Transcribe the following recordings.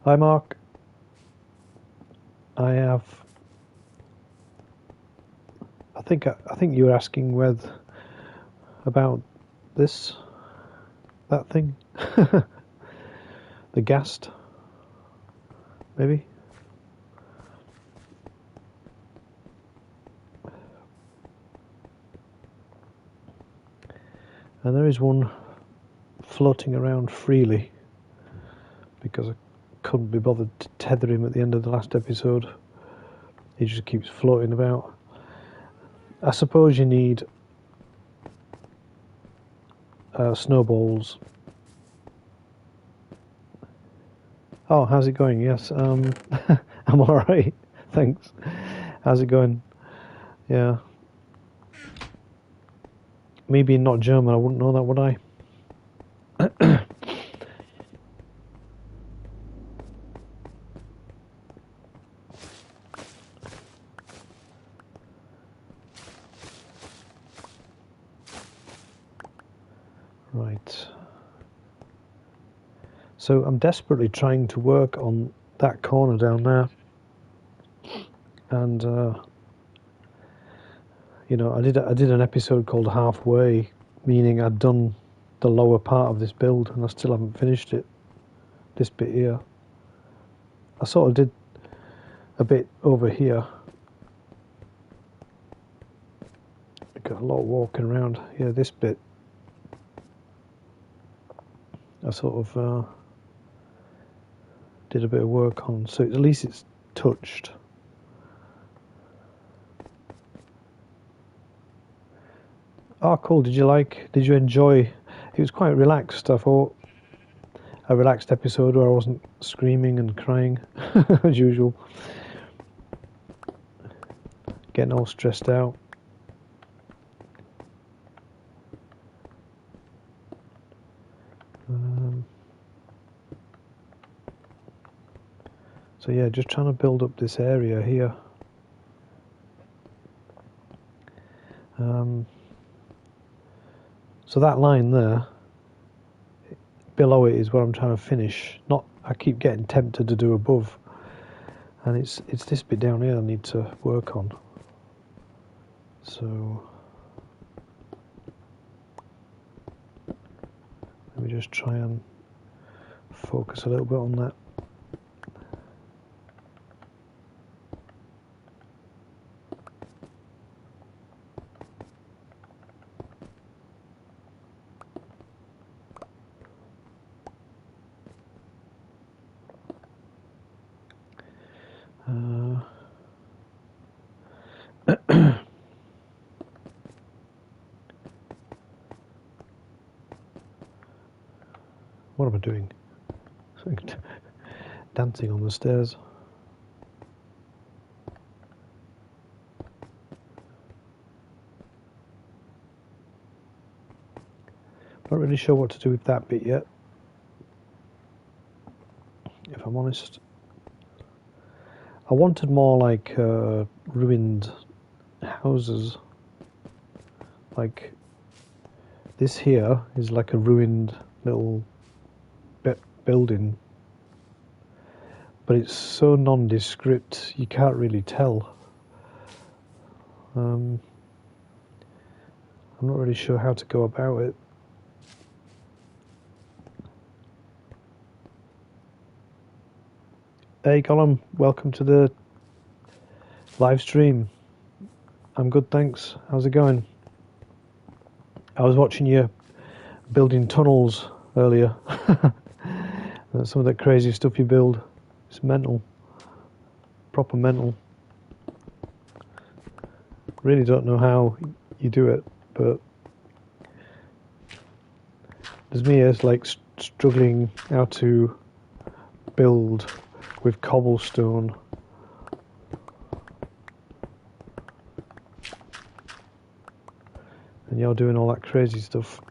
Hi, Mark. I think you were asking about that thing, the ghast, maybe. And there is one floating around freely because I couldn't be bothered to tether him at the end of the last episode. He just keeps floating about. I suppose you need snowballs. Oh, how's it going? Yes, I'm alright, thanks. How's it going? Yeah. Me being not German, I wouldn't know that, would I? Right. So I'm desperately trying to work on that corner down there. And, you know, I did an episode called Halfway, meaning I'd done the lower part of this build and I still haven't finished it. This bit here. I sort of did a bit over here. I got a lot of walking around. Yeah, this bit. I sort of did a bit of work on, so at least it's touched. Oh, cool. Did you enjoy? It was quite relaxed, I thought. A relaxed episode where I wasn't screaming and crying as usual. Getting all stressed out. So yeah, just trying to build up this area here. So that line there, below it is what I'm trying to finish. I keep getting tempted to do above, and it's this bit down here I need to work on. So let me just try and focus a little bit on that. What am I doing? Dancing on the stairs. Not really sure what to do with that bit yet, if I'm honest. I wanted more like ruined houses. Like this here is like a ruined little building, but it's so nondescript you can't really tell. I'm not really sure how to go about it. Hey Colin, welcome to the live stream. I'm good, thanks. How's it going? I was watching you building tunnels earlier. Some of that crazy stuff you build. It's mental. Proper mental. Really don't know how you do it, but there's me as like struggling how to build with cobblestone. And you're doing all that crazy stuff.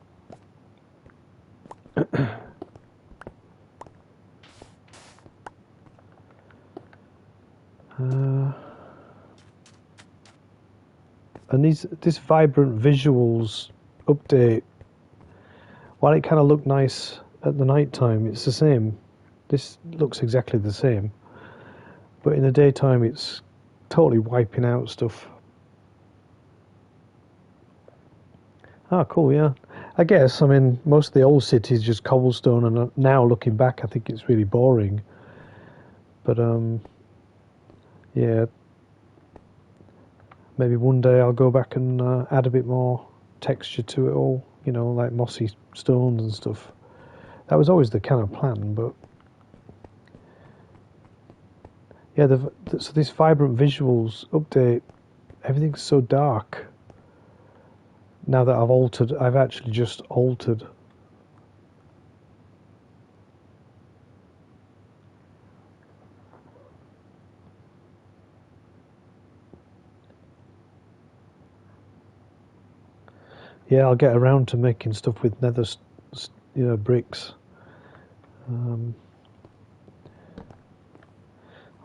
And this vibrant visuals update, while it kind of looked nice at the night time, it's the same. This looks exactly the same, but in the daytime it's totally wiping out stuff. Ah, cool, yeah. I guess, I mean, most of the old city is just cobblestone, and now looking back, I think it's really boring. But, yeah, maybe one day I'll go back and add a bit more texture to it all, you know, like mossy stones and stuff. That was always the kind of plan, but yeah, so this vibrant visuals update, everything's so dark. Now that I've actually just altered. Yeah, I'll get around to making stuff with nether, bricks. I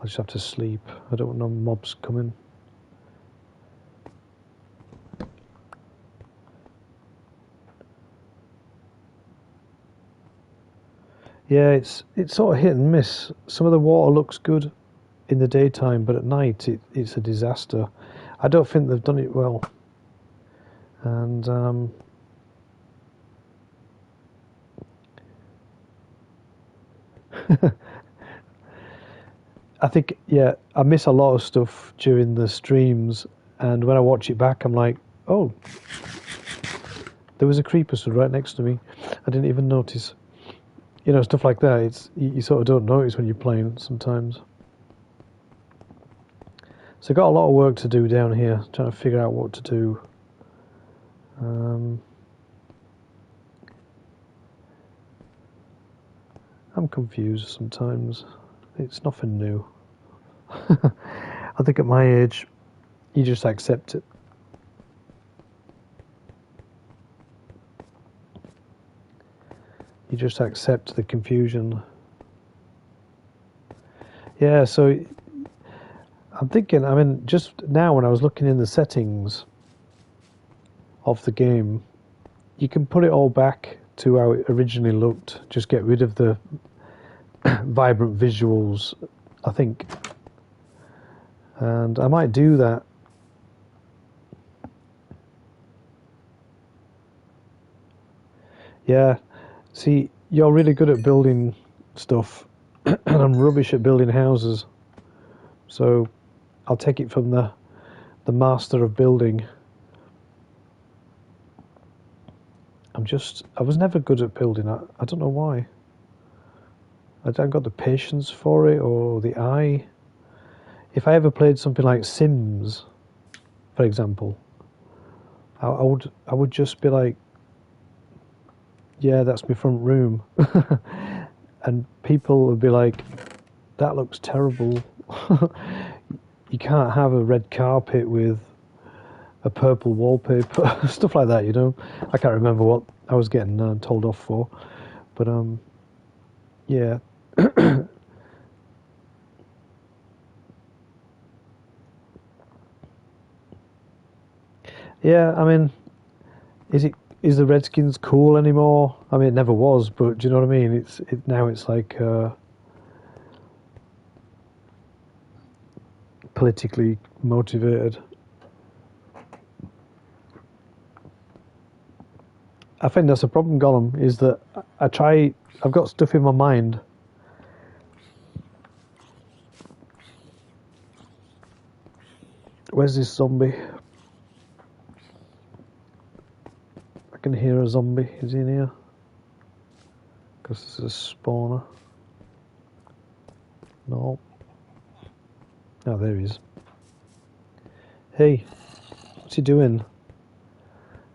just have to sleep. I don't want no mobs coming. Yeah, it's sort of hit and miss. Some of the water looks good in the daytime, but at night it's a disaster. I don't think they've done it well. And I think, yeah, I miss a lot of stuff during the streams, and when I watch it back, I'm like, oh, there was a creeper stood right next to me. I didn't even notice. You know, stuff like that. It's you sort of don't notice when you're playing sometimes. So I've got a lot of work to do down here, trying to figure out what to do. I'm confused sometimes. It's nothing new. I think at my age, you just accept it. You just accept the confusion. Yeah, so I'm thinking, I mean, just now when I was looking in the settings of the game, you can put it all back to how it originally looked. Just get rid of the vibrant visuals, I think. And I might do that. Yeah, see, you're really good at building stuff, and I'm rubbish at building houses. So I'll take it from the master of building. I was never good at building. I don't know why. I haven't got the patience for it or the eye. If I ever played something like Sims, for example, I would just be like, yeah, that's my front room. And people would be like, that looks terrible. You can't have a red carpet with a purple wallpaper, stuff like that, you know. I can't remember what I was getting told off for, but yeah. Yeah, I mean, is the Redskins cool anymore? I mean, it never was, but do you know what I mean? Now it's like politically motivated. I think that's a problem, Gollum, is that I've got stuff in my mind. Where's this zombie? I can hear a zombie. Is he in here? Because this is a spawner. No. Oh, there he is. Hey, what's he doing?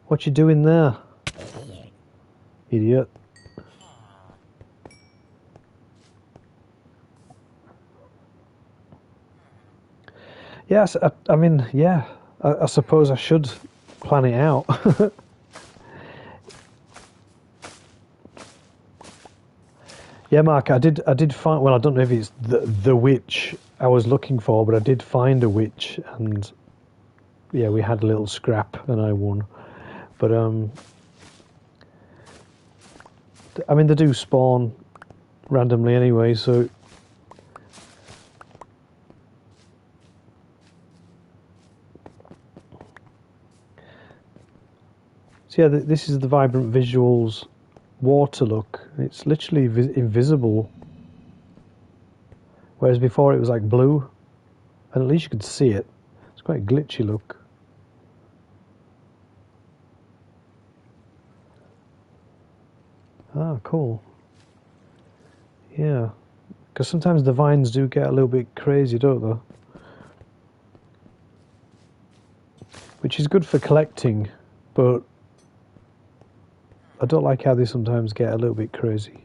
What you doing there? Idiot. Yes, I mean, yeah. I suppose I should plan it out. Yeah, Mark, I did find. Well, I don't know if it's the witch I was looking for, but I did find a witch, and yeah, we had a little scrap, and I won. But I mean, they do spawn randomly anyway, so yeah, this is the Vibrant Visuals water look. It's literally invisible, whereas before it was like blue, and at least you could see it. It's quite a glitchy look. Ah, cool. Yeah, because sometimes the vines do get a little bit crazy, don't they? Which is good for collecting, but I don't like how they sometimes get a little bit crazy.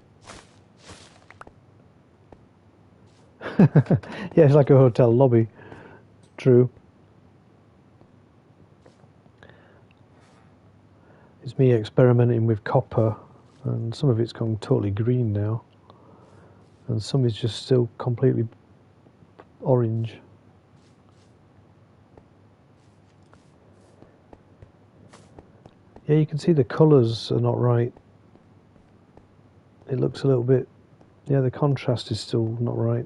Yeah, it's like a hotel lobby. True. It's me experimenting with copper, and some of it's gone totally green now, and some is just still completely orange. Yeah, you can see the colours are not right. It looks a little bit... Yeah, the contrast is still not right.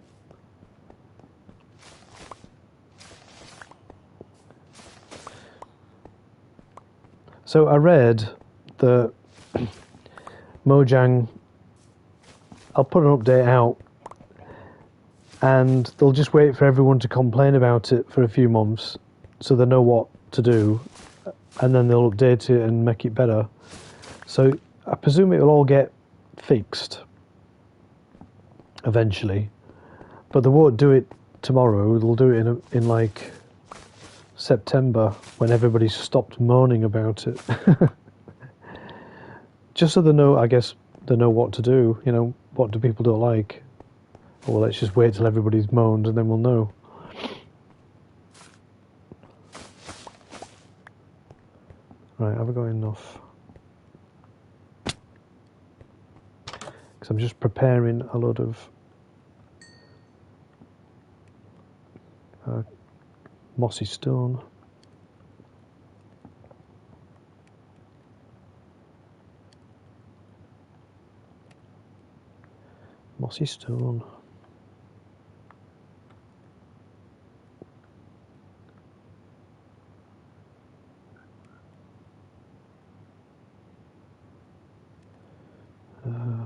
So I read that Mojang, I'll put an update out, and they'll just wait for everyone to complain about it for a few months so they know what to do, and then they'll update it and make it better. So I presume it will all get fixed eventually, but they won't do it tomorrow. They'll do it in like September, when everybody's stopped moaning about it. Just so they know, I guess, they know what to do. You know, what do people don't like? Well, let's just wait till everybody's moaned and then we'll know. Right, have I got enough? Because I'm just preparing a lot of mossy stone. Mossy stone.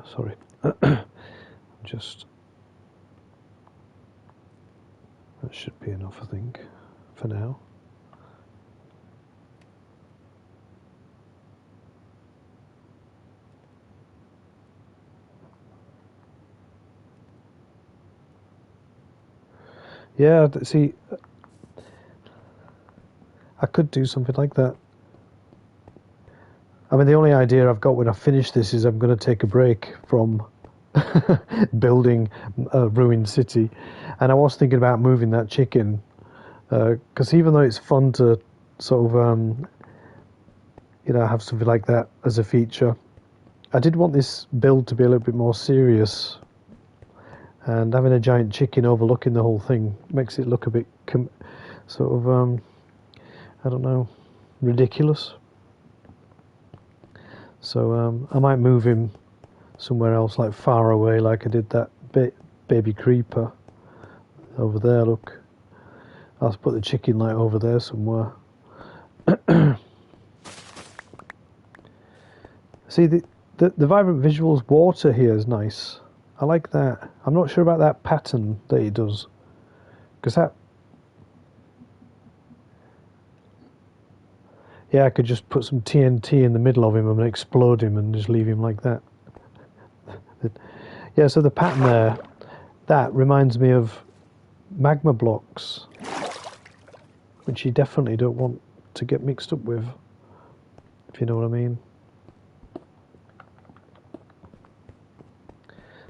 Sorry. Just... That should be enough, I think, for now. Yeah, see, I could do something like that. I mean, the only idea I've got when I finish this is I'm going to take a break from building a ruined city. And I was thinking about moving that chicken, because even though it's fun to sort of, you know, have something like that as a feature, I did want this build to be a little bit more serious. And having a giant chicken overlooking the whole thing makes it look a bit sort of, I don't know, ridiculous. So I might move him somewhere else, like far away, like I did that baby creeper over there. Look, I'll put the chicken like over there somewhere. See, the Vibrant Visuals water here is nice. I like that. I'm not sure about that pattern that he does, because that... Yeah, I could just put some TNT in the middle of him and explode him and just leave him like that. Yeah, so the pattern there, that reminds me of magma blocks, which you definitely don't want to get mixed up with, if you know what I mean.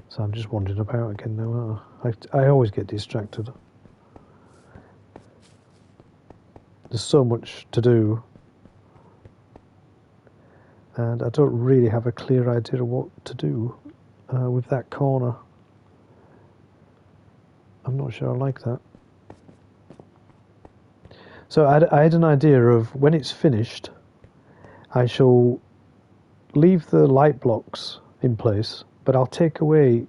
So I'm just wandering about again now, aren't I? I always get distracted. There's so much to do, and I don't really have a clear idea of what to do with that corner. I'm not sure I like that. So I had an idea of, when it's finished, I shall leave the light blocks in place, but I'll take away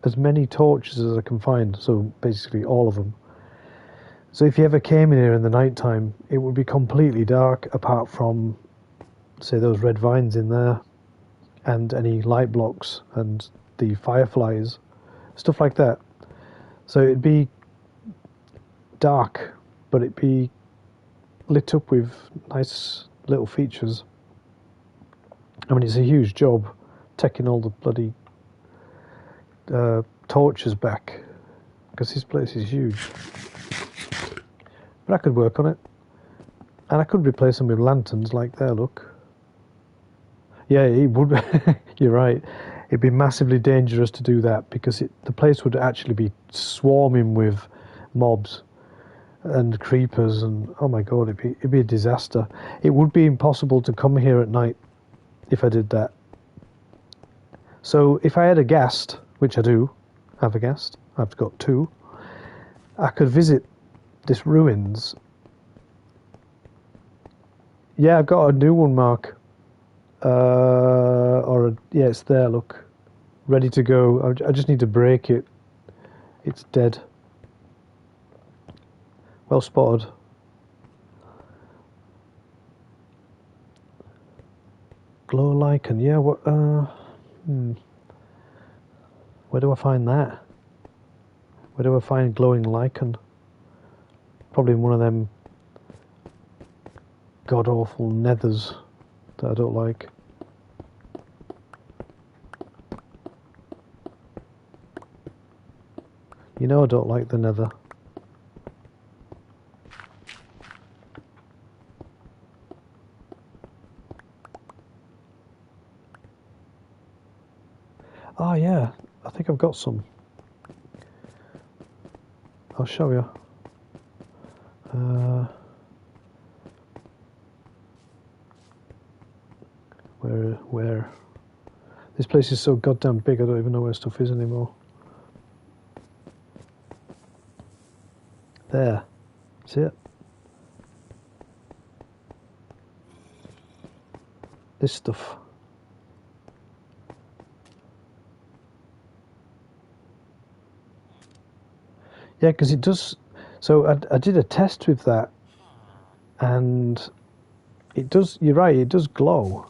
as many torches as I can find, so basically all of them. So if you ever came in here in the night time, it would be completely dark apart from, say, those red vines in there and any light blocks and the fireflies, stuff like that. So it'd be dark, but it'd be lit up with nice little features. I mean, it's a huge job taking all the bloody torches back, because this place is huge. But I could work on it, and I could replace them with lanterns like there, look. Yeah, it would. You're right. It'd be massively dangerous to do that, because the place would actually be swarming with mobs and creepers, and oh my god, it'd be a disaster. It would be impossible to come here at night if I did that. So if I had a guest, which I do have a guest, I've got 2, I could visit this ruins. Yeah, I've got a new one, Mark. Yeah, it's there, look. Ready to go. I just need to break it. It's dead. Well spotted. Glow lichen, yeah, what, where do I find that? Where do I find glowing lichen? Probably in one of them god-awful nethers that I don't like. You know I don't like the nether. Oh yeah, I think I've got some. I'll show you. Where? This place is so goddamn big, I don't even know where stuff is anymore. There. See it? This stuff. Yeah, because it does. So I did a test with that, and it does. You're right. It does glow,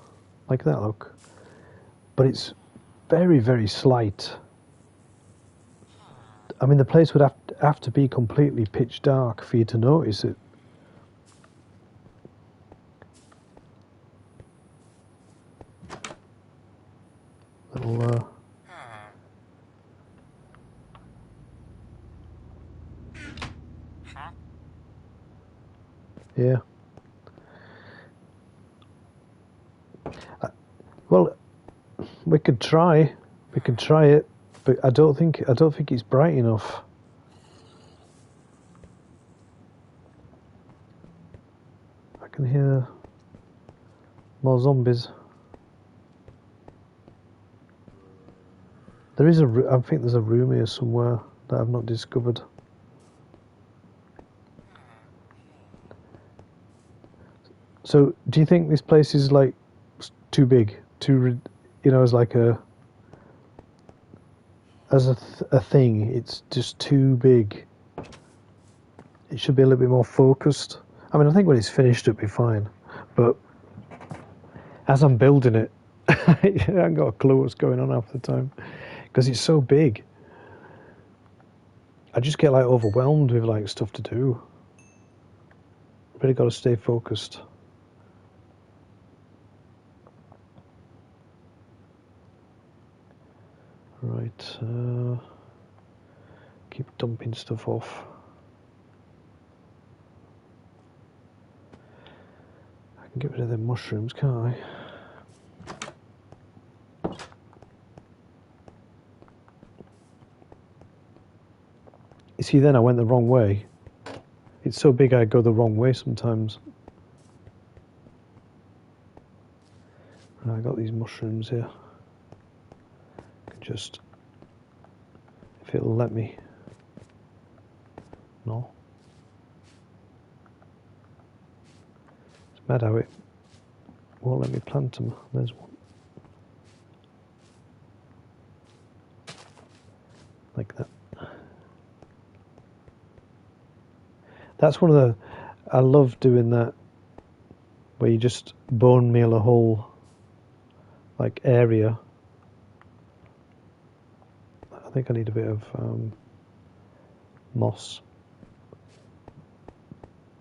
like that. Look, but it's very, very slight. I mean, the place would have to be completely pitch dark for you to notice it. Little. Yeah. Well, we could try. We could try it, but I don't think it's bright enough. I can hear more zombies. There is I think there's a room here somewhere that I've not discovered. So, do you think this place is like too big, as like as a thing? It's just too big. It should be a little bit more focused. I mean, I think when it's finished, it'll be fine. But as I'm building it, I haven't got a clue what's going on half the time because it's so big. I just get like overwhelmed with like stuff to do. Really got to stay focused. Right, keep dumping stuff off. I can get rid of the mushrooms, can't I? You see, then I went the wrong way. It's so big I go the wrong way sometimes. I got these mushrooms here. Just, if it'll let me. No. It's mad how it won't let me plant them. There's one. like that. That's one of the, I love doing that, where you just bone meal a whole like area. I think I need a bit of moss,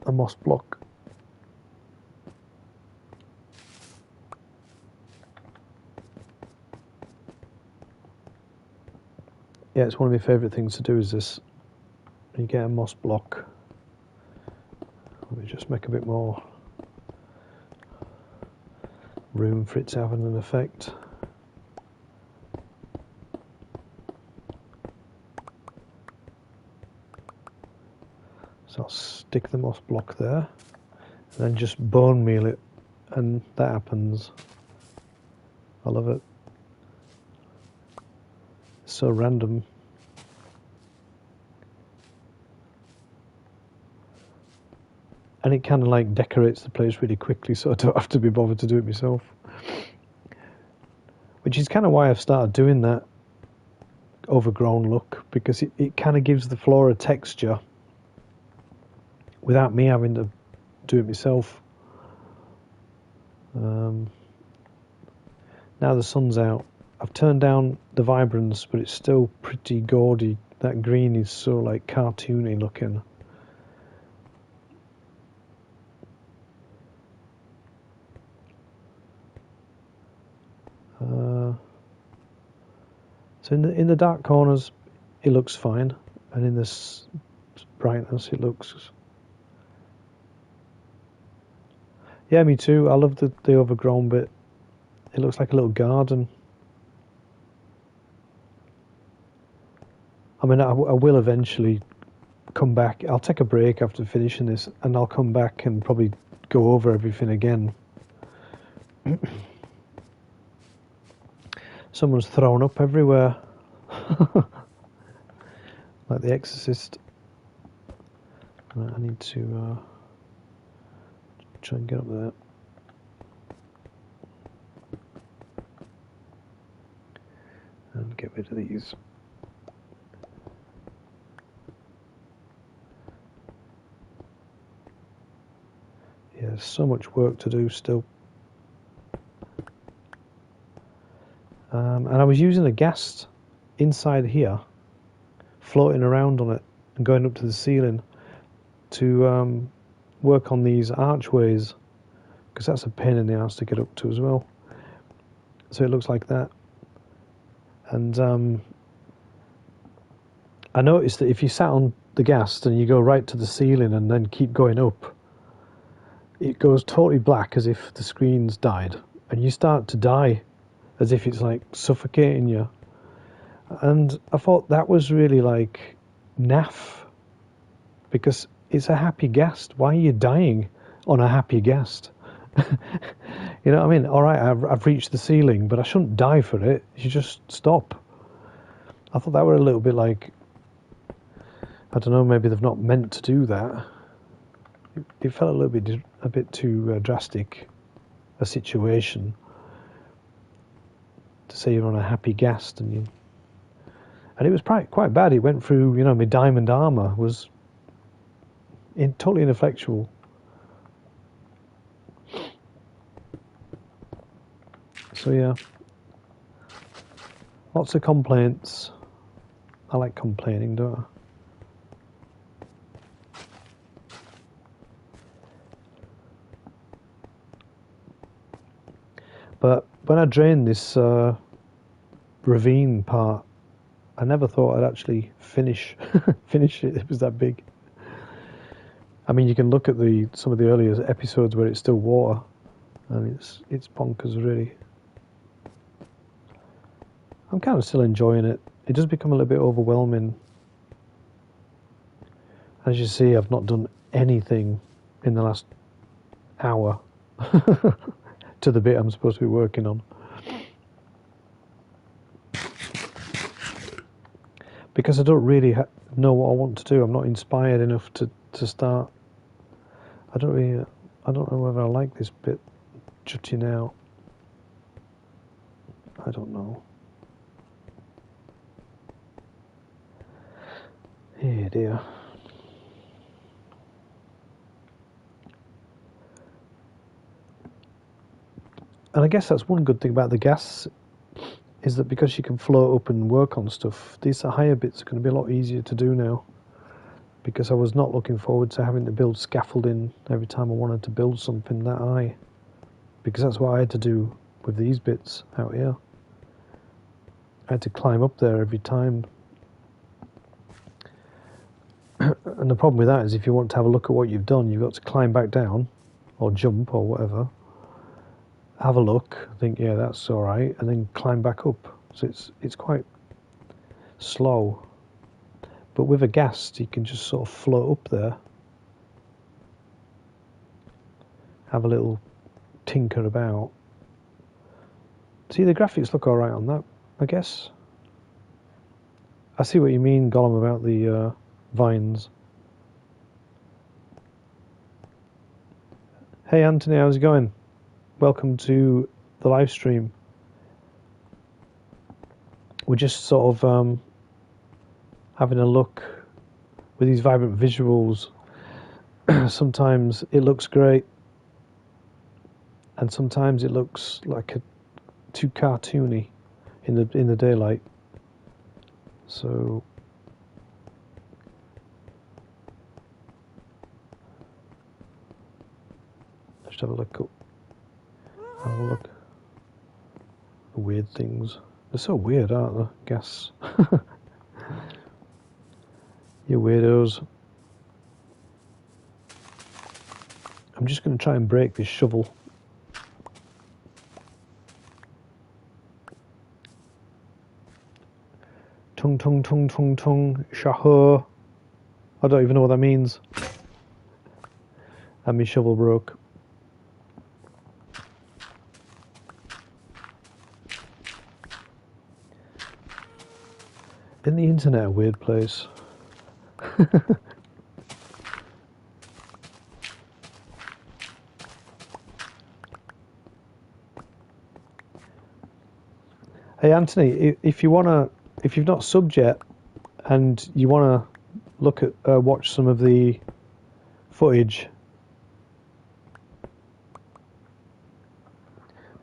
a moss block. Yeah, it's one of my favourite things to do is this. You get a moss block. Let me just make a bit more room for it to have an effect. So I'll stick the moss block there, and then just bone meal it, and that happens. I love it. It's so random. And it kind of like decorates the place really quickly, so I don't have to be bothered to do it myself. Which is kind of why I've started doing that overgrown look, because it kind of gives the floor a texture without me having to do it myself. Now the sun's out, I've turned down the vibrance, but it's still pretty gaudy. That green is so like cartoony looking. So in the dark corners, it looks fine, and in this brightness, it looks. Yeah, me too. I love the overgrown bit. It looks like a little garden. I mean, I will eventually come back. I'll take a break after finishing this, and I'll come back and probably go over everything again. Someone's thrown up everywhere. Like The Exorcist. Right, I need to try and get up there. And get rid of these. Yeah, there's so much work to do still. And I was using a gas inside here, floating around on it and going up to the ceiling to work on these archways, because that's a pain in the ass to get up to as well. So it looks like that. And I noticed that if you sat on the gas and you go right to the ceiling and then keep going up, it goes totally black as if the screen's died, and you start to die as if it's like suffocating you. And I thought that was really like naff, because it's a happy guest. Why are you dying on a happy guest? You know what I mean? All right, I've reached the ceiling, but I shouldn't die for it. You just stop. I thought that were a little bit like, I don't know, maybe they've not meant to do that. It felt a bit too drastic a situation to say you're on a happy guest, and it was quite bad. It went through, you know, my diamond armor was totally ineffectual. So yeah, lots of complaints. I like complaining, don't I? But when I drained this ravine part, I never thought I'd actually finish it. It was that big. I mean, you can look at some of the earlier episodes where it's still water, and it's bonkers, really. I'm kind of still enjoying it. It does become a little bit overwhelming. As you see, I've not done anything in the last hour to the bit I'm supposed to be working on. Because I don't really know what I want to do. I'm not inspired enough to start. I don't know whether I like this bit jutting out. I don't know. Oh dear. And I guess that's one good thing about the gas, is that because you can float up and work on stuff, these higher bits are going to be a lot easier to do now. Because I was not looking forward to having to build scaffolding every time I wanted to build something that high. Because that's what I had to do with these bits out here. I had to climb up there every time. And the problem with that is if you want to have a look at what you've done, you've got to climb back down, or jump, or whatever. Have a look, think, yeah, that's all right, and then climb back up. So it's quite slow. But with a gas, you can just sort of float up there, have a little tinker about. See, the graphics look all right on that, I guess. I see what you mean, Gollum, about the vines. Hey, Anthony, how's it going? Welcome to the live stream. We're just sort of having a look with these vibrant visuals. Sometimes it looks great, and sometimes it looks like too cartoony in the daylight. So let's have a look. Have a look. Weird things. They're so weird, aren't they? Gas. You weirdos. I'm just going to try and break this shovel. Tung tung tung tung tung shaho. I don't even know what that means. And my shovel broke. Isn't the internet a weird place? Hey Anthony, if you've not subbed yet, and you wanna look at watch some of the footage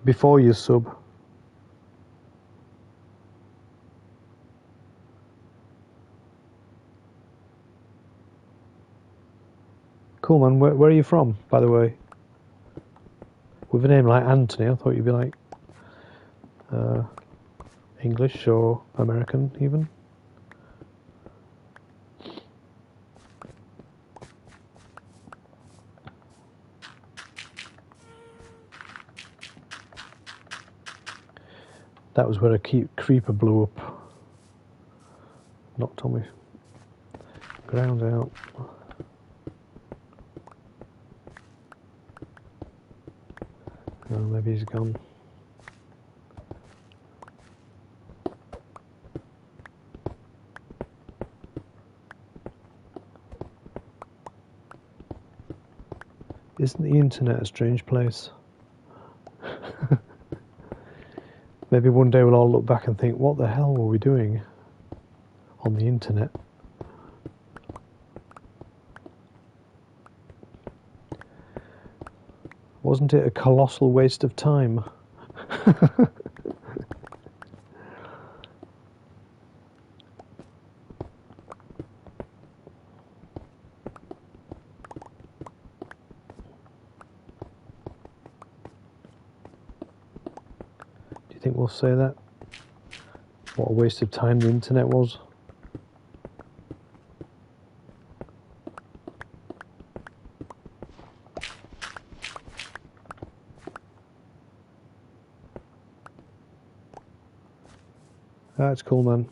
before you sub. Cool, man. Where are you from, by the way? With a name like Anthony, I thought you'd be like English or American, even. That was where a creeper blew up. Knocked on me. Ground out. Oh, maybe he's gone. Isn't the internet a strange place? Maybe one day we'll all look back and think, what the hell were we doing on the internet? Wasn't it a colossal waste of time? Do you think we'll say that? What a waste of time the internet was? That's cool, man.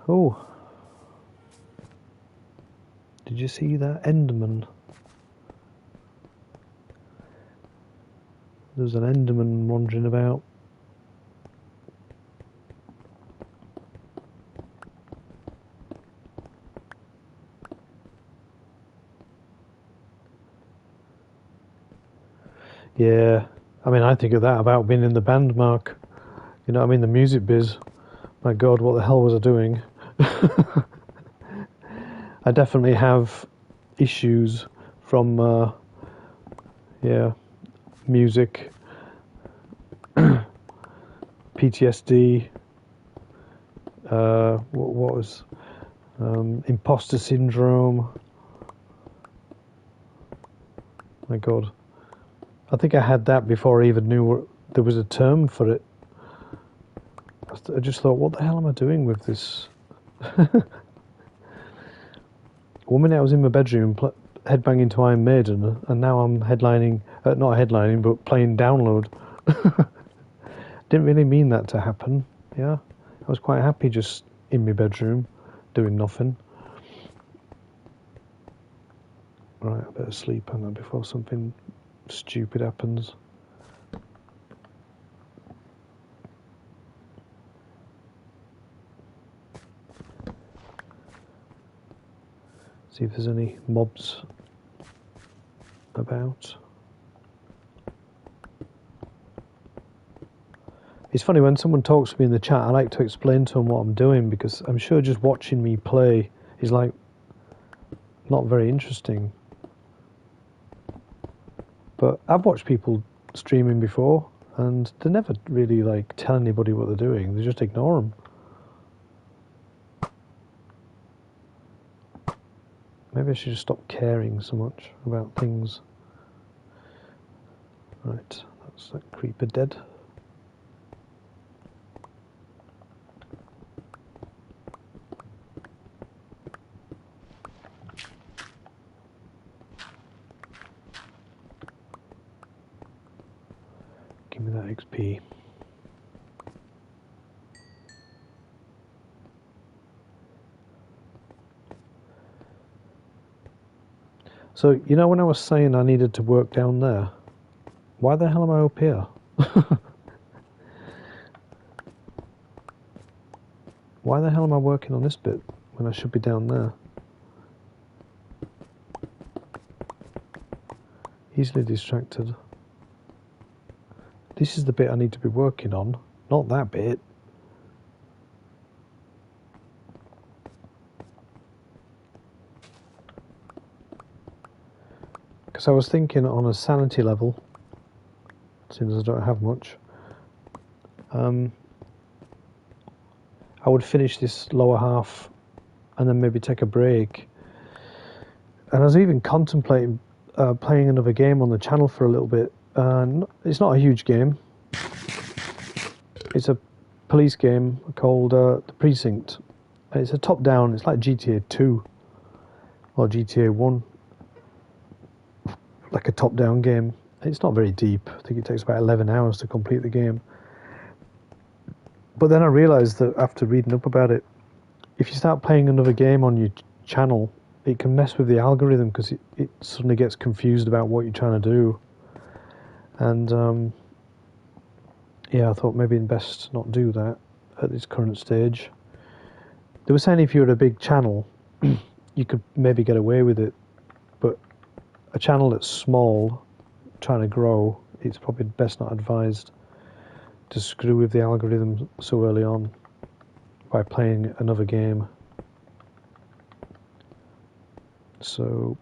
Oh, did you see that Enderman? There's an Enderman wandering about. Yeah, I mean, I think of that about being in the band, Mark. You know what I mean? The music biz. My God, what the hell was I doing? I definitely have issues from yeah, music, PTSD, what was imposter syndrome. My God, I think I had that before I even knew there was a term for it. I just thought, what the hell am I doing with this? One minute I was in my bedroom headbanging to Iron Maiden, and now I'm headlining, not headlining, but playing Download. Didn't really mean that to happen. Yeah, I was quite happy just in my bedroom doing nothing. Right, I better sleep on that before something stupid happens. See if there's any mobs about. It's funny when someone talks to me in the chat, I like to explain to them what I'm doing, because I'm sure just watching me play is like not very interesting. But I've watched people streaming before, and they never really like tell anybody what they're doing. They just ignore them. Maybe I should just stop caring so much about things. Right, that's that creeper dead. Give me that XP. So, you know when I was saying I needed to work down there? Why the hell am I up here? Why the hell am I working on this bit when I should be down there? Easily distracted. This is the bit I need to be working on, not that bit. Because I was thinking on a sanity level, since I don't have much, I would finish this lower half and then maybe take a break. And I was even contemplating playing another game on the channel for a little bit. It's not a huge game. It's a police game called The Precinct. It's a top-down, it's like GTA 2 or GTA 1. Like a top-down game. It's not very deep. I think it takes about 11 hours to complete the game. But then I realised that after reading up about it, if you start playing another game on your channel, it can mess with the algorithm, because it suddenly gets confused about what you're trying to do. And yeah, I thought maybe best not do that at this current stage. They were saying if you had a big channel, you could maybe get away with it, but a channel that's small, trying to grow, it's probably best not advised to screw with the algorithm so early on by playing another game. So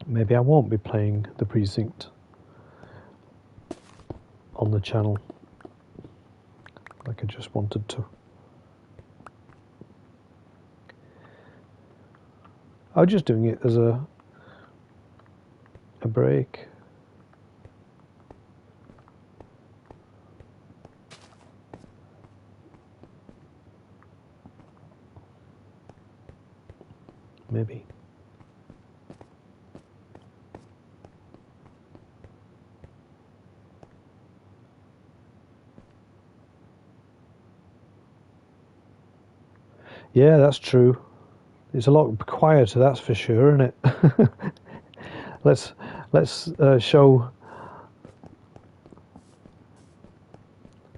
maybe I won't be playing The Precinct on the channel like I just wanted to. I was just doing it as a break. Maybe. Yeah, that's true. It's a lot quieter, that's for sure, isn't it? let's show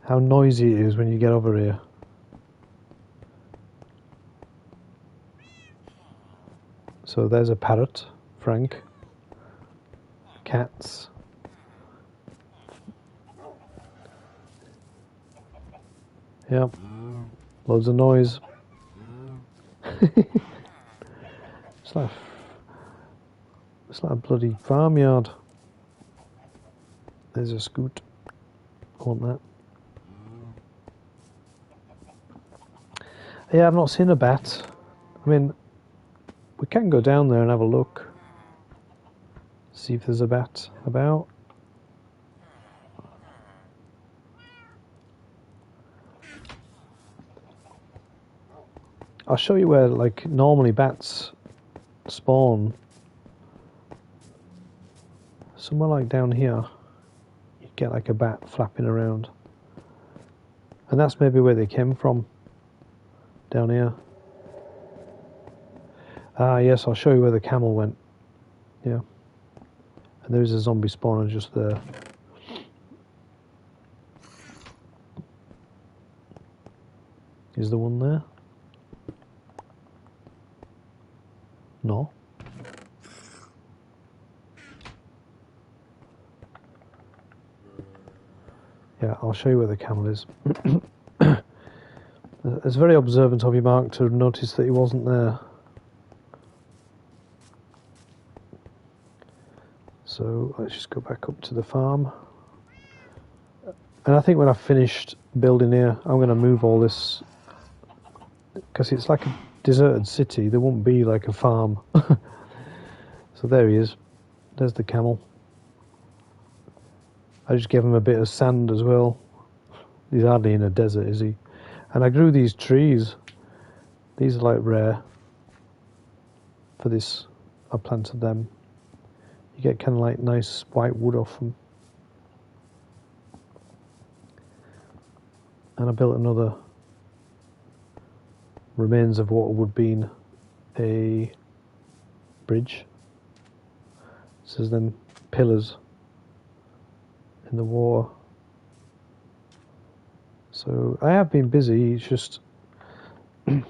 how noisy it is when you get over here. So there's a parrot, Frank. Cats. Yep. Loads of noise. It's like a bloody farmyard. There's a scoot. I want that. Yeah, I've not seen a bat. I mean, we can go down there and have a look. See if there's a bat about. I'll show you where, like, normally bats spawn. Somewhere like down here, you get like a bat flapping around. And that's maybe where they came from. Down here. Ah, yes, I'll show you where the camel went. Yeah. And there is a zombie spawner just there. Is the one there? No. Yeah, I'll show you where the camel is. It's very observant of you, Mark, to notice that he wasn't there. So let's just go back up to the farm. And I think when I've finished building here, I'm going to move all this, because it's like a deserted city. There won't be like a farm. So there he is. There's the camel. I just gave him a bit of sand as well. He's hardly in a desert, is he? And I grew these trees. These are like rare. For this, I planted them. You get kind of like nice white wood off them. And I built another remains of what would have been a bridge. This is them pillars in the war. So I have been busy. It's just I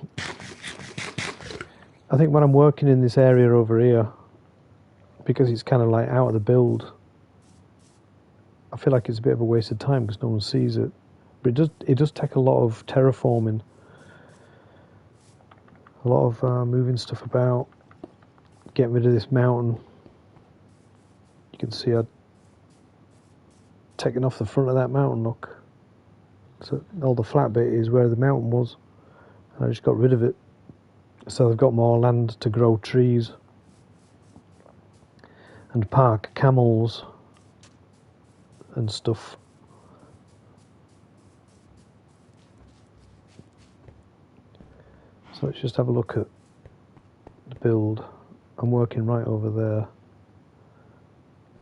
think when I'm working in this area over here, because it's kind of like out of the build, I feel like it's a bit of a waste of time because no one sees it. But it does take a lot of terraforming, a lot of moving stuff about, getting rid of this mountain. You can see I'd taken off the front of that mountain, look. So all the flat bit is where the mountain was, and I just got rid of it. So I've got more land to grow trees and park camels and stuff. So let's just have a look at the build. I'm working right over there.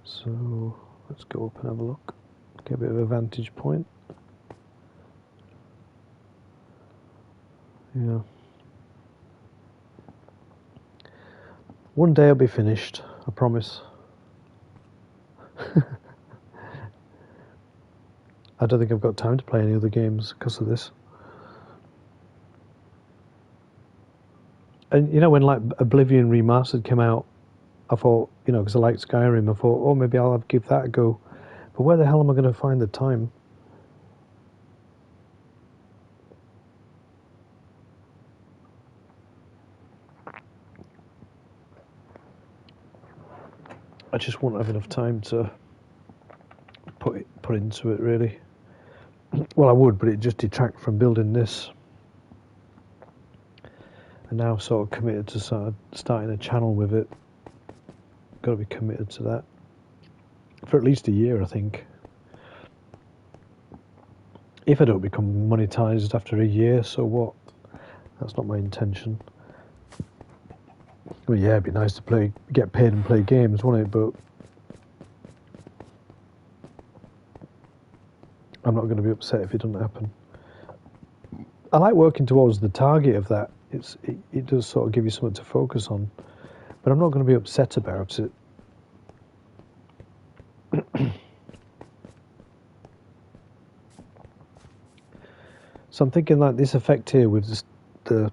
So let's go up and have a look. Get a bit of a vantage point. Yeah. One day I'll be finished, I promise. I don't think I've got time to play any other games because of this. And you know, when like Oblivion Remastered came out, I thought, you know, because I liked Skyrim, I thought, oh, maybe I'll give that a go. But where the hell am I going to find the time? I just won't have enough time to put into it, really. Well, I would, but it just detract from building this. And now I'm sort of committed to starting a channel with it. Got to be committed to that for at least a year, I think. If I don't become monetized after a year, so what? That's not my intention. Well, yeah, it'd be nice to get paid and play games, wouldn't it? But I'm not going to be upset if it doesn't happen. I like working towards the target of that. It does sort of give you something to focus on, but I'm not going to be upset about it. So I'm thinking like this effect here with just the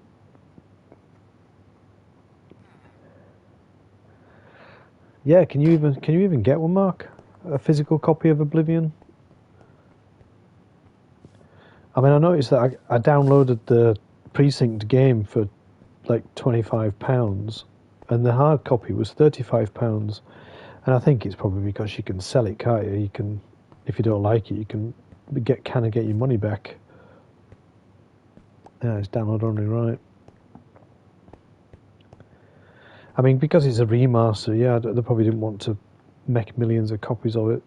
yeah. Can you even get one, Mark? A physical copy of Oblivion? I mean, I noticed that I downloaded the Precinct game for like £25, and the hard copy was £35. And I think it's probably because you can sell it, can't you? You can, if you don't like it, you can get your money back. Yeah, it's download only, right? I mean, because it's a remaster, yeah, they probably didn't want to make millions of copies of it,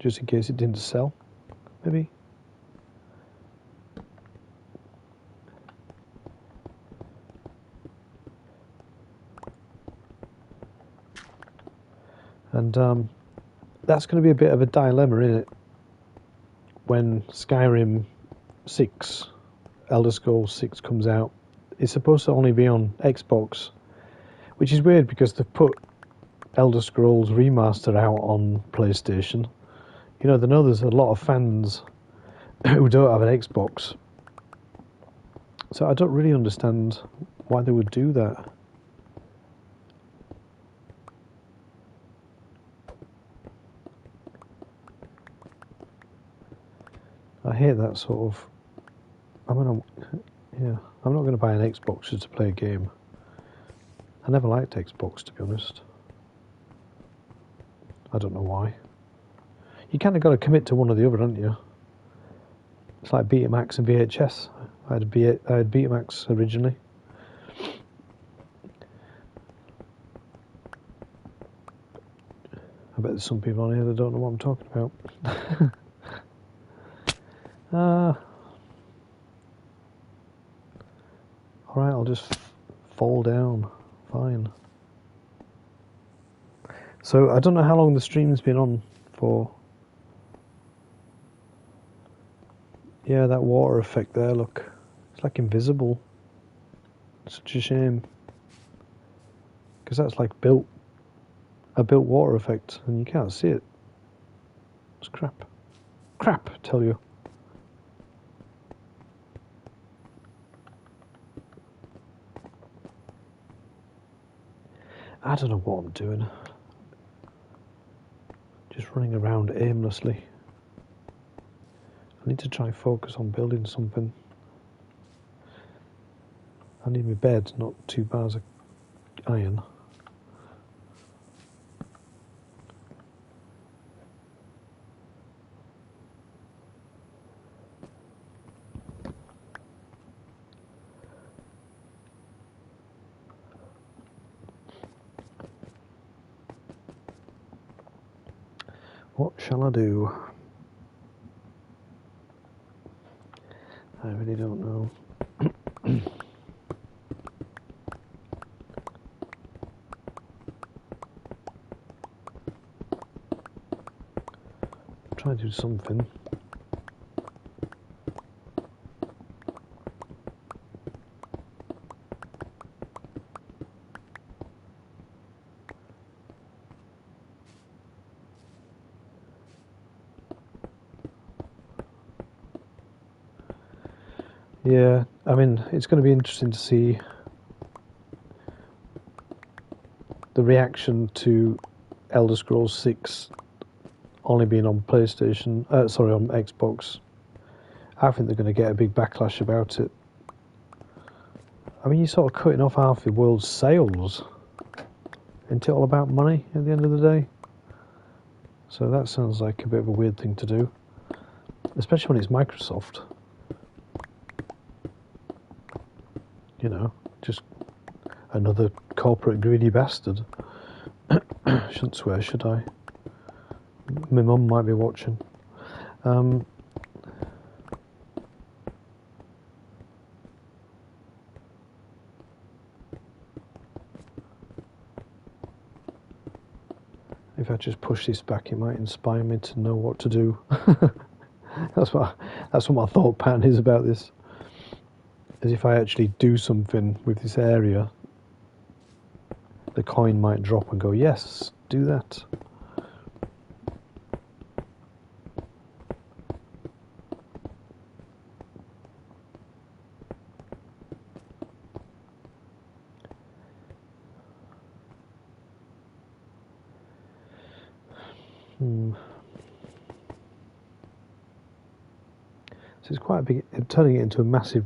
just in case it didn't sell, maybe. And that's going to be a bit of a dilemma, isn't it? When Skyrim 6, Elder Scrolls 6 comes out, it's supposed to only be on Xbox, which is weird because they've put Elder Scrolls Remaster out on PlayStation. You know, they know there's a lot of fans who don't have an Xbox. So I don't really understand why they would do that. I hate that sort of... I'm not going to buy an Xbox just to play a game. I never liked Xbox, to be honest. I don't know why. You kind of got to commit to one or the other, haven't you? It's like Betamax and VHS. I had Betamax originally. I bet there's some people on here that don't know what I'm talking about. Alright, I'll just fall down. Fine. So, I don't know how long the stream's been on for. Yeah, that water effect there, look. It's like invisible. Such a shame. Because that's like a built water effect, and you can't see it. It's crap. Crap, I tell you. I don't know what I'm doing. Just running around aimlessly. I need to try and focus on building something. I need my bed, not 2 bars of iron. What shall I do? I really don't know. Try to do something. Yeah, I mean, it's going to be interesting to see the reaction to Elder Scrolls 6 only being on PlayStation, on Xbox. I think they're going to get a big backlash about it. I mean, you're sort of cutting off half the world's sales. Isn't it all about money at the end of the day? So that sounds like a bit of a weird thing to do. Especially when it's Microsoft. You know, just another corporate greedy bastard. Shouldn't swear, should I? My mum might be watching. If I just push this back, it might inspire me to know what to do. That's what my thought pattern is about this. As if I actually do something with this area, the coin might drop and go, yes, do that. So it's quite a big, turning it into a massive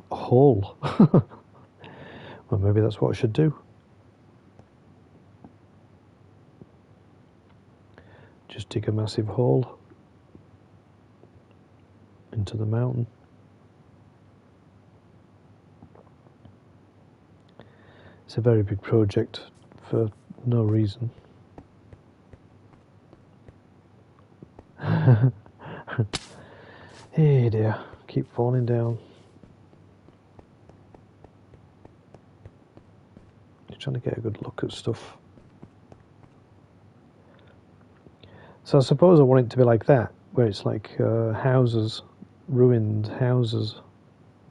hole. Well, maybe that's what I should do. Just dig a massive hole into the mountain. It's a very big project for no reason. Hey dear, keep falling down. Just trying to get a good look at stuff. So I suppose I want it to be like that, where it's like houses, ruined houses,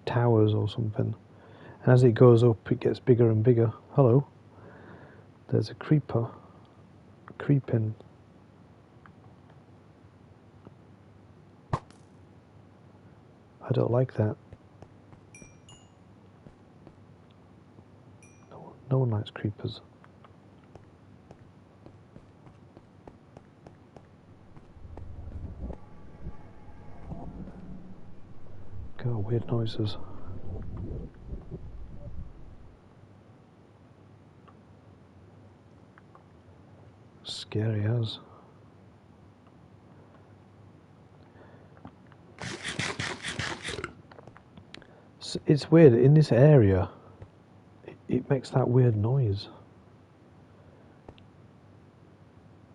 towers or something. And as it goes up, it gets bigger and bigger. Hello. There's a creeper. Creeping. I don't like that. No one likes creepers. God, weird noises. Scary as. It's weird, in this area, it makes that weird noise.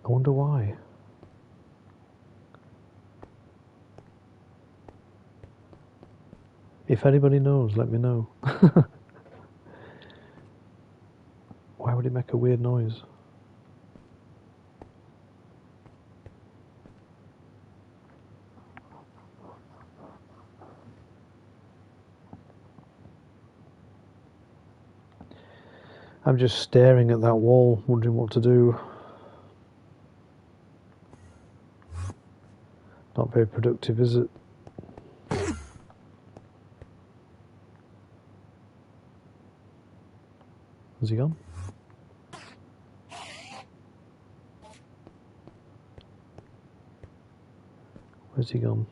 I wonder why. If anybody knows, let me know. Why would it make a weird noise? I'm just staring at that wall, wondering what to do. Not very productive, is it? Has he gone? Where's he gone?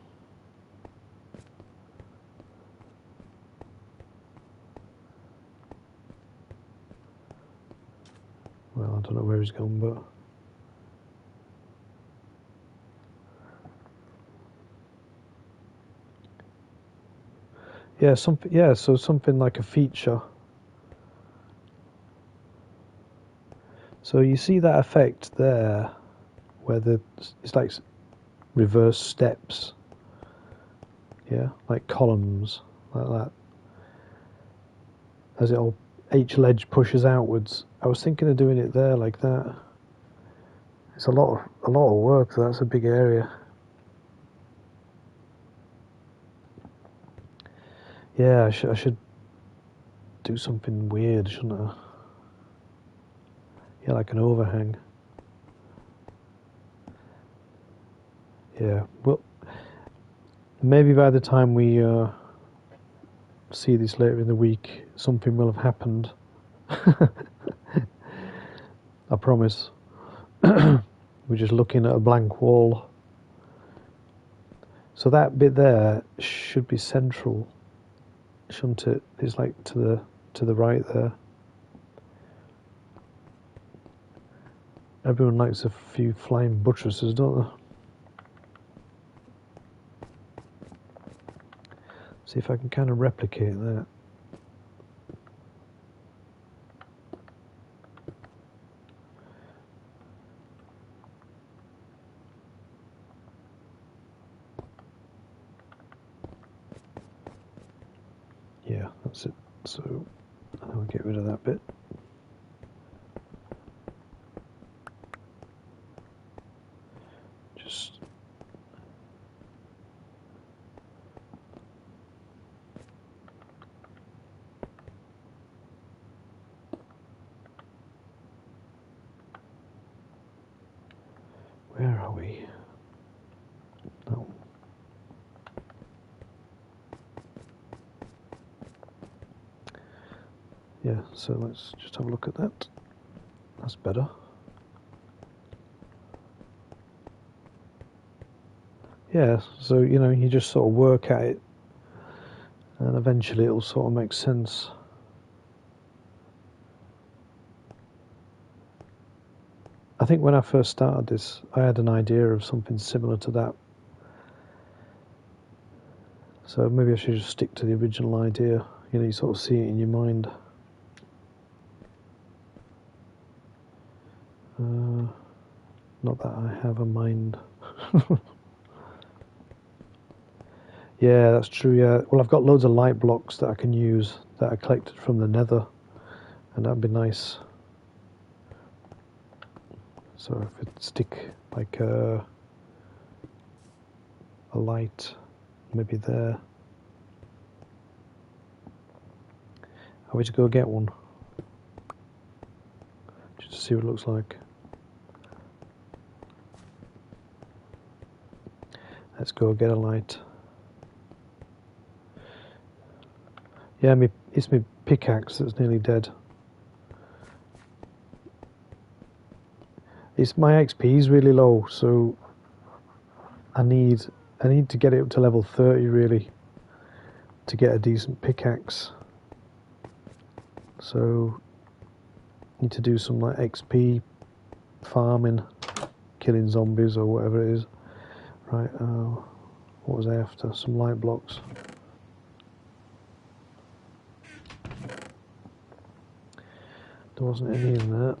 Well, I don't know where he's gone, but... Yeah, so something like a feature. So you see that effect there, where it's like reverse steps. Yeah, like columns, like that. As each ledge pushes outwards. I was thinking of doing it there like that. It's a lot of work. So that's a big area. Yeah, I should do something weird, shouldn't I? Yeah, like an overhang. Yeah, well, maybe by the time we see this later in the week, something will have happened. I promise. We're just looking at a blank wall. So that bit there should be central, shouldn't it? It's like to the right there. Everyone likes a few flying buttresses, don't they? See if I can kind of replicate that. Yeah, that's it. So I'll get rid of that bit. Just where are we? No. Yeah, so let's just have a look at that. That's better. Yeah, so you just sort of work at it and eventually it'll sort of make sense. I think when I first started this, I had an idea of something similar to that. So maybe I should just stick to the original idea. You know, you sort of see it in your mind. Not that I have a mind. Yeah, that's true, yeah. Well, I've got loads of light blocks that I can use that I collected from the nether, and that'd be nice. So if it stick like a light maybe there. I wish to go get one just to see what it looks like. Let's go get a light. Yeah, it's my pickaxe that's nearly dead. My XP is really low, so I need to get it up to level 30 really to get a decent pickaxe. So need to do some like XP farming, killing zombies or whatever it is. Right, what was I after? Some light blocks. There wasn't any in there.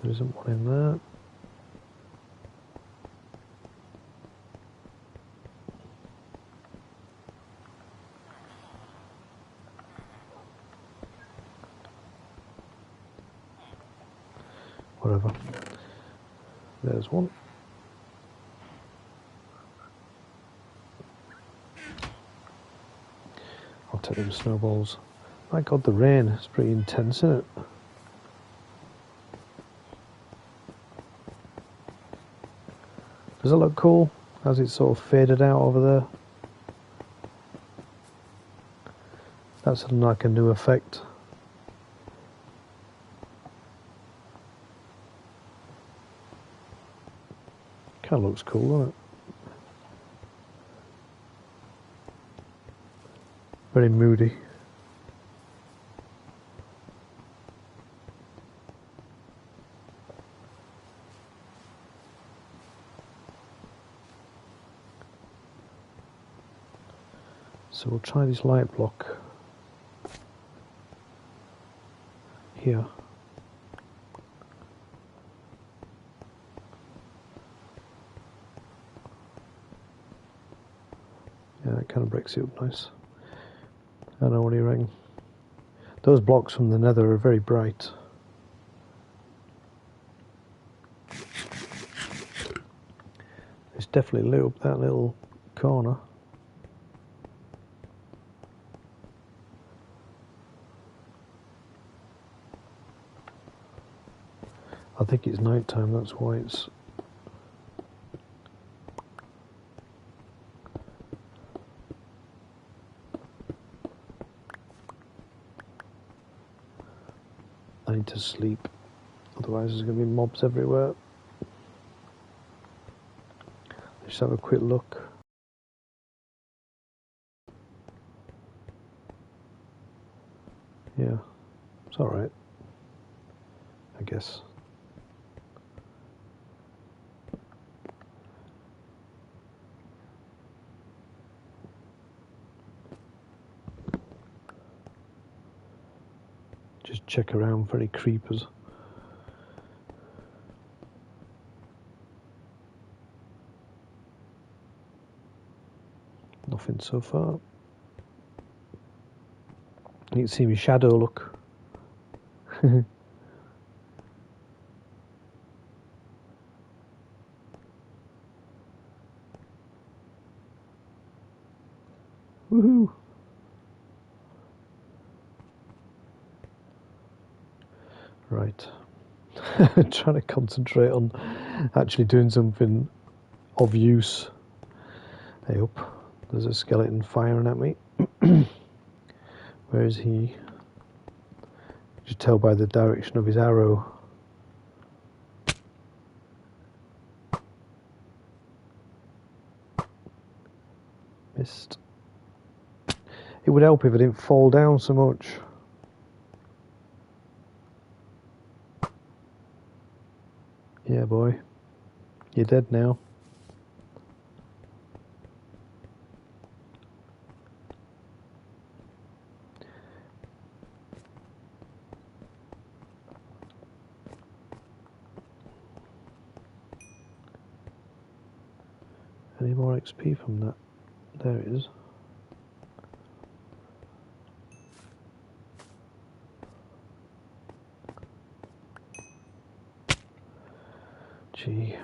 There isn't one in there. Whatever. There's one. I'll take them snowballs. My God, the rain is pretty intense, isn't it? Does it look cool? As it's sort of faded out over there? That's like a new effect. Kind of looks cool, doesn't it? Very moody. So we'll try this light block here. Yeah, that kind of breaks it up nice. I know, what do you reckon? Those blocks from the nether are very bright. It's definitely lit up that little corner. I think it's night time, that's why it's... I need to sleep, otherwise there's going to be mobs everywhere. Let's have a quick look. Yeah, it's alright, I guess. Just check around for any creepers. Nothing so far. You can see my shadow, look. Woohoo! Right. Trying to concentrate on actually doing something of use. Hey up. There's a skeleton firing at me. Where is he? You can tell by the direction of his arrow It would help if I didn't fall down so much. Yeah, boy. You're dead now. Any more XP from that? There it is. Gee.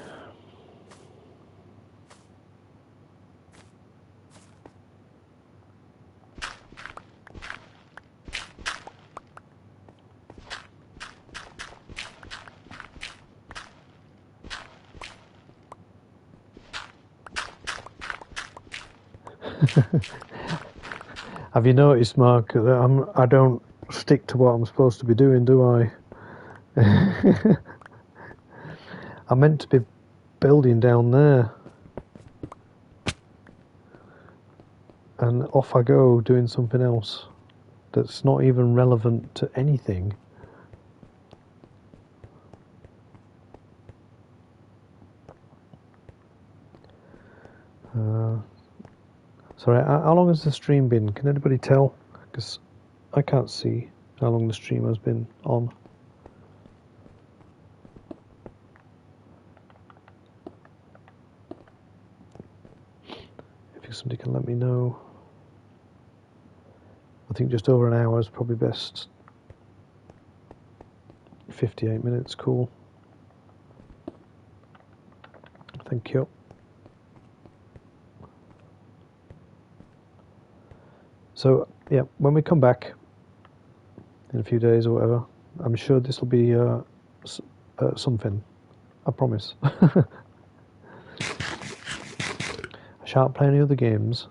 Have you noticed, Mark, that I don't stick to what I'm supposed to be doing, do I? I'm meant to be building down there. And off I go doing something else that's not even relevant to anything. Sorry, how long has the stream been? Can anybody tell? Because I can't see how long the stream has been on. If somebody can let me know. I think just over an hour is probably best. 58 minutes, cool. Thank you. So, yeah, when we come back in a few days or whatever, I'm sure this will be something. I promise. I shan't play any other games.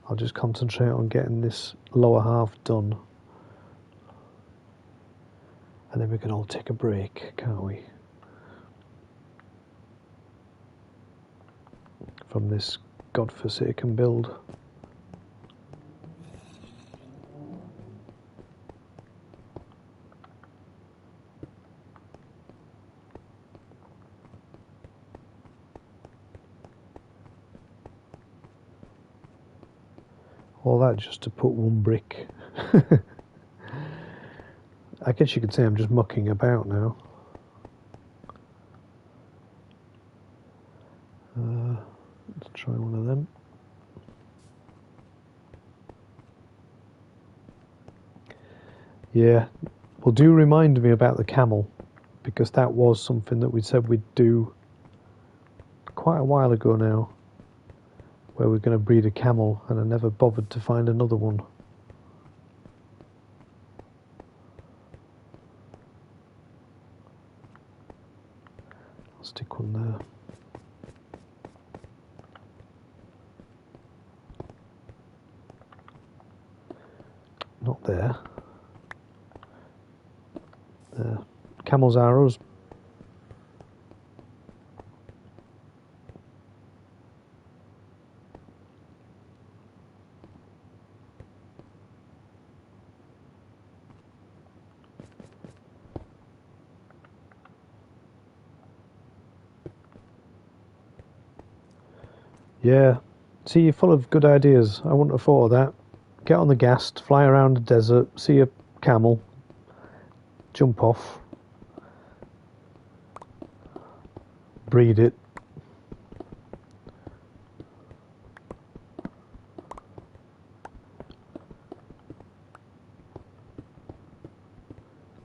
I'll just concentrate on getting this lower half done. And then we can all take a break, can't we? From this godforsaken build. All that just to put one brick. I guess you could say I'm just mucking about now. Let's try one of them. Yeah, well, do remind me about the camel, because that was something that we said we'd do quite a while ago now, where we're going to breed a camel, and I never bothered to find another one. I'll stick one there. Not there. There. Camel's arrows. Yeah. See, you're full of good ideas. I wouldn't have thought of that. Get on the gas, fly around the desert, see a camel, jump off, breed it.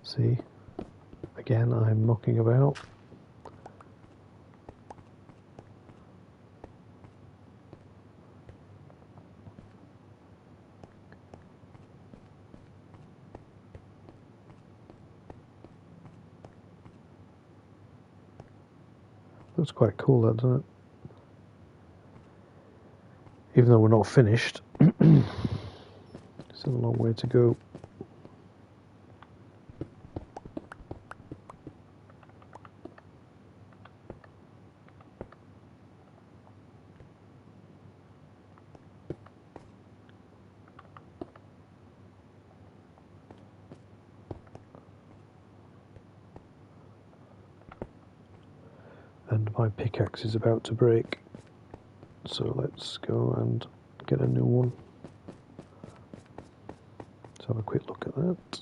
See, again, I'm mucking about. Looks quite cool, that, doesn't it? Even though we're not finished, still a long way to go. and my pickaxe is about to break. So let's go and get a new one. Let's have a quick look at that.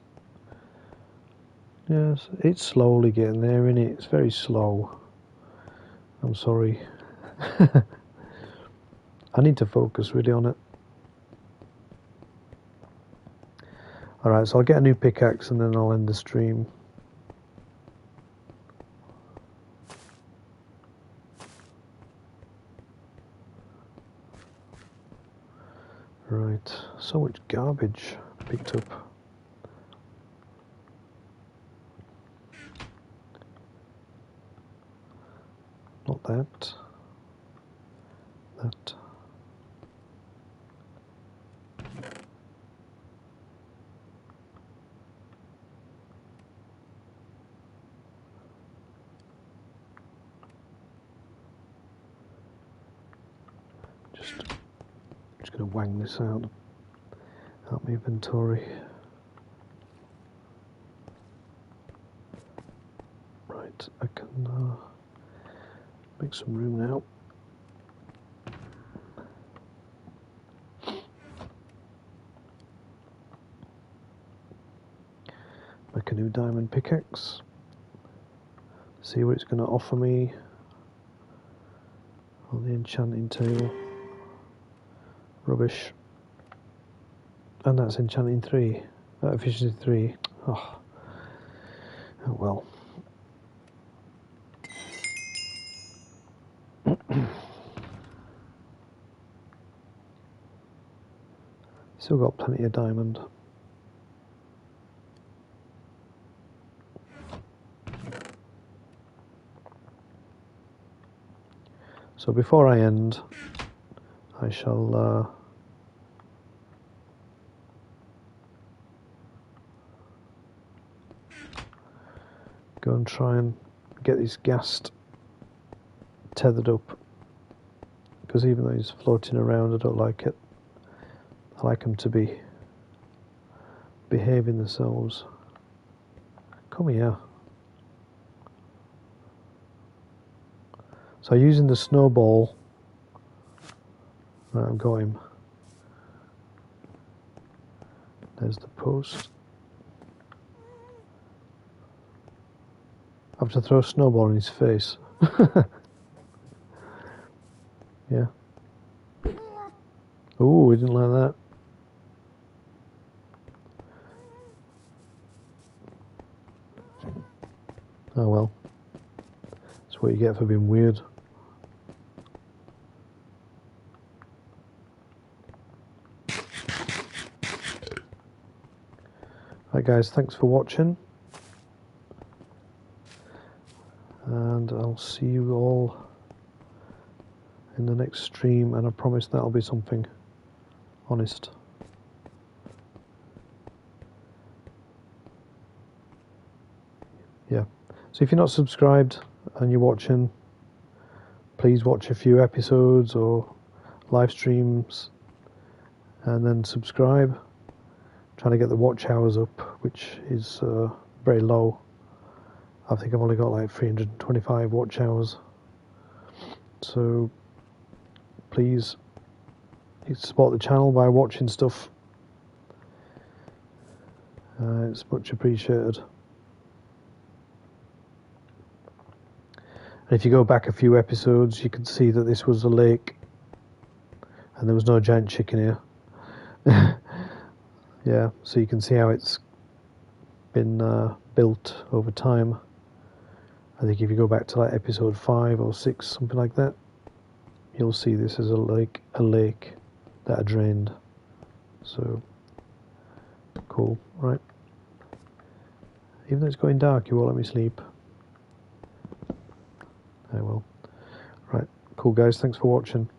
Yes, it's slowly getting there, isn't it? It's very slow. I'm sorry. I need to focus really on it. Alright, so I'll get a new pickaxe and then I'll end the stream. Right, so much garbage picked up. Not that. That. Just going to wang this out my inventory. Right, I can make some room now. Make a new diamond pickaxe. See what it's going to offer me on the enchanting table. Rubbish. And that's enchanting 3. Efficiency 3. Oh well. Still got plenty of diamond. So before I end, I shall go and try and get this ghast tethered up, because even though he's floating around, I don't like it. I like them to be behaving themselves. Come here. So using the snowball, right, I've got him. There's the post. I have to throw a snowball in his face. Yeah. Oh, we didn't like that. Oh well. That's what you get for being weird. Right guys, thanks for watching. And I'll see you all in the next stream, and I promise that'll be something honest. Yeah. So if you're not subscribed and you're watching, please watch a few episodes or live streams and then subscribe. Trying to get the watch hours up, which is very low. I think I've only got like 325 watch hours. So please support the channel by watching stuff. It's much appreciated. And if you go back a few episodes, you can see that this was a lake and there was no giant chicken here. Yeah, so you can see how it's been built over time. I think if you go back to like episode 5 or 6, something like that, you'll see this as a lake that I drained. So cool, right? Even though it's going dark, you won't let me sleep. I will. Right, cool guys, thanks for watching.